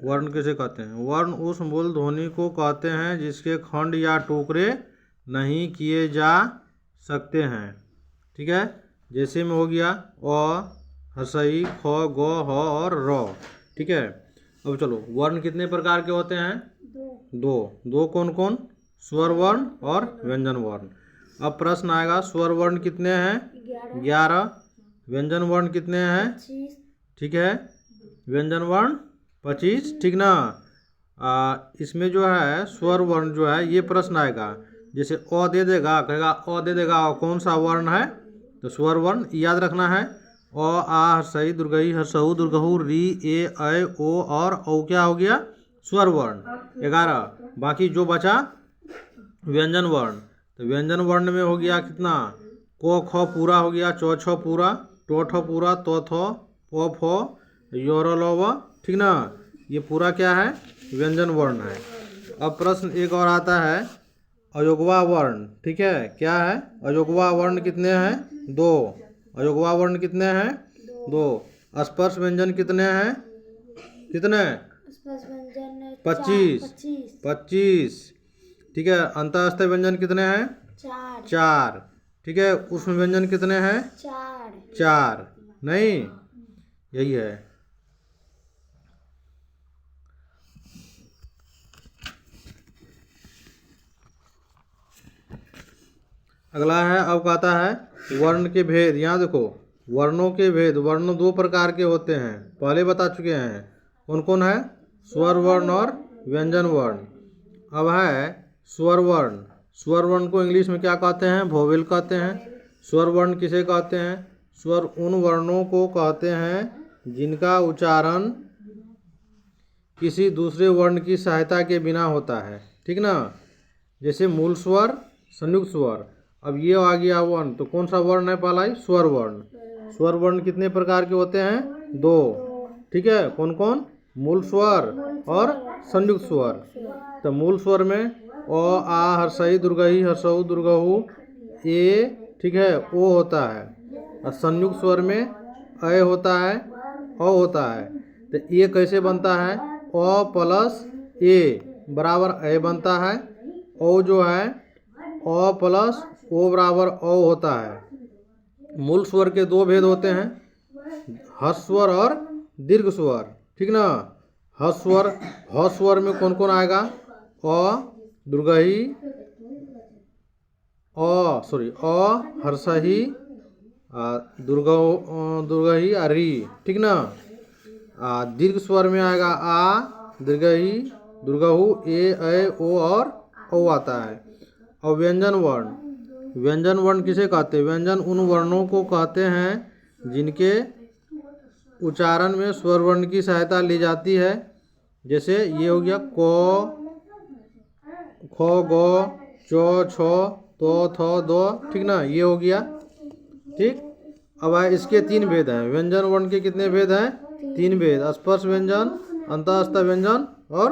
वर्ण किसे कहते हैं? वर्ण उस मूल ध्वनि को कहते हैं जिसके खंड या टुकड़े नहीं किए जा सकते हैं। ठीक है, जैसे में हो गया अ, हसई, ख, ग, ह और र। ठीक है, अब चलो वर्ण कितने प्रकार के होते हैं? दो। दो कौन कौन? स्वर वर्ण और व्यंजन वर्ण। अब प्रश्न आएगा, स्वर वर्ण कितने हैं? 11। व्यंजन वर्ण कितने हैं? 25। ठीक है, व्यंजन वर्ण 25। ठीक ना? इसमें जो है स्वर वर्ण जो है ये प्रश्न आएगा, जैसे अ दे देगा, कहेगा अ दे देगा, कौन सा वर्ण है? तो स्वर वर्ण याद रखना है। अ, आ, हर्षई, दुर्गई, हर्षऊ, दुर्गहु, री, ए, ऐ, ओ और औ क्या हो गया? स्वर वर्ण 11। बाकी जो बचा व्यंजन वर्ण। तो व्यंजन वर्ण में हो गया कितना? को ख पूरा हो गया, चौ छ पूरा, टो ठ पूरा, तो थ, प फ, यो र ल व। ठीक ना? ये पूरा क्या है? व्यंजन वर्ण है। अब प्रश्न एक और आता है, अयोगवा वर्ण। ठीक है, क्या है? अयोगवा वर्ण कितने हैं? 2। अयोगवा वर्ण कितने हैं? 2। स्पर्श व्यंजन कितने हैं? कितने? स्पर्श व्यंजन 25। 25। ठीक है, अंतःस्थ व्यंजन कितने हैं? 4। ठीक है, ऊष्म व्यंजन कितने हैं? 4। नहीं, यही है। अगला है, अब कहता है वर्ण के भेद। यहाँ देखो, वर्णों के भेद। वर्ण 2 प्रकार के होते हैं, पहले बता चुके हैं। कौन कौन है? स्वर वर्ण और व्यंजन वर्ण। अब है स्वर वर्ण। स्वर वर्ण को इंग्लिश में क्या कहते हैं? वोवेल कहते हैं। स्वर वर्ण किसे कहते हैं? स्वर उन वर्णों को कहते हैं जिनका उच्चारण किसी दूसरे वर्ण की सहायता के बिना होता है। ठीक ना? जैसे मूल स्वर, संयुक्त स्वर। अब ये आ गया वर्ण, तो कौन सा वर्ण है पहला? स्वर वर्ण। स्वर वर्ण कितने प्रकार के होते हैं? 2। ठीक है, कौन कौन? मूल स्वर और संयुक्त स्वर। तो मूल स्वर में अ, आ, हर्षई, दुर्गई, हर्षऊ, दुर्गहु, ए, ठीक है, ओ होता है। और संयुक्त स्वर में अ होता है, अ होता है। तो ये कैसे बनता है? अ प्लस ए बराबर अ बनता है। ओ जो है अ प्लस ओ बराबर औ होता है। मूल स्वर के 2 भेद होते हैं, हर्ष स्वर और दीर्घ स्वर। ठीक ना? हर्ष स्वर, ह स्वर में कौन कौन आएगा? अ, दुर्गही, अ हर्षही, दुर्गही, री। ठीक ना? दीर्घ स्वर में आएगा आ, दीर्घही, दुर्गहु, ए, ऐ, ओ और औ आता है। और व्यंजन वर्ण। व्यंजन वर्ण किसे कहते हैं? व्यंजन उन वर्णों को कहते हैं जिनके उच्चारण में स्वर वर्ण की सहायता ली जाती है। जैसे ये हो गया क, ख, ग, चौ, छ, तो, थ, दो। ठीक ना? ये हो गया। ठीक। अब इसके 3 भेद हैं। व्यंजन वर्ण के कितने भेद हैं? 3 भेद। स्पर्श व्यंजन, अंतःस्थ व्यंजन और